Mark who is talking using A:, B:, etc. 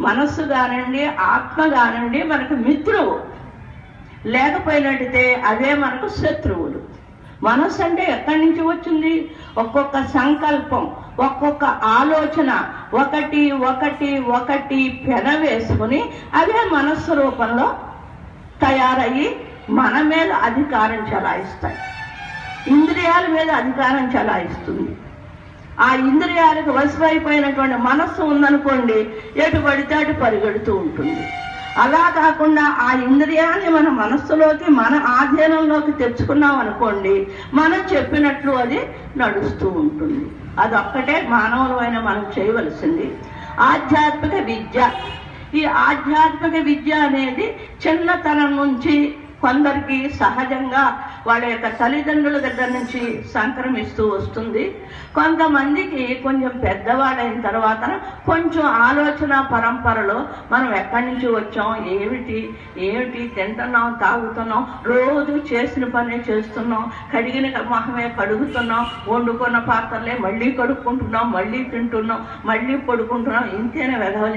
A: మనస్సు కానివ్వండి, ఆత్మ కానివ్వండి మనకు మిత్రువు, లేకపోయినట్టయితే అవే మనకు శత్రువులు. మనస్సు అంటే ఎక్కడి నుంచి వచ్చింది? ఒక్కొక్క సంకల్పం, ఒక్కొక్క ఆలోచన, ఒకటి ఒకటి ఒకటి పెనవేసుకుని అవే మనస్సు రూపంలో తయారయ్యి మన మీద అధికారం చెలాయిస్తాయి. ఇంద్రియాల మీద అధికారం చెలాయిస్తుంది. ఆ ఇంద్రియాలకు వశమైపోయినటువంటి మనస్సు ఉందనుకోండి, ఎటు పడితే అటు పరిగెడుతూ ఉంటుంది. అలా కాకుండా ఆ ఇంద్రియాన్ని మన మనస్సులోకి, మన ఆధీనంలోకి తెచ్చుకున్నాం అనుకోండి, మనం చెప్పినట్లు అది నడుస్తూ ఉంటుంది. అదొక్కటే మానవులమైన మనం చేయవలసింది ఆధ్యాత్మిక విద్య. ఈ ఆధ్యాత్మిక విద్య అనేది చిన్నతనం నుంచి కొందరికి సహజంగా వాళ్ళ యొక్క తల్లిదండ్రుల దగ్గర నుంచి సంక్రమిస్తూ వస్తుంది. కొంతమందికి కొంచెం పెద్దవాడైన తర్వాత కొంచెం ఆలోచన పరంపరలో మనం ఎక్కడి నుంచి వచ్చాం, ఏమిటి తింటున్నాం, తాగుతున్నాం, రోజు చేసిన పనే చేస్తున్నాం, కడిగిన మొహమే కడుగుతున్నాం, వండుకున్న పాత్రలే మళ్ళీ కడుక్కుంటున్నాం, మళ్ళీ తింటున్నాం, మళ్ళీ పడుకుంటున్నాం, ఇంతేనే వెధవ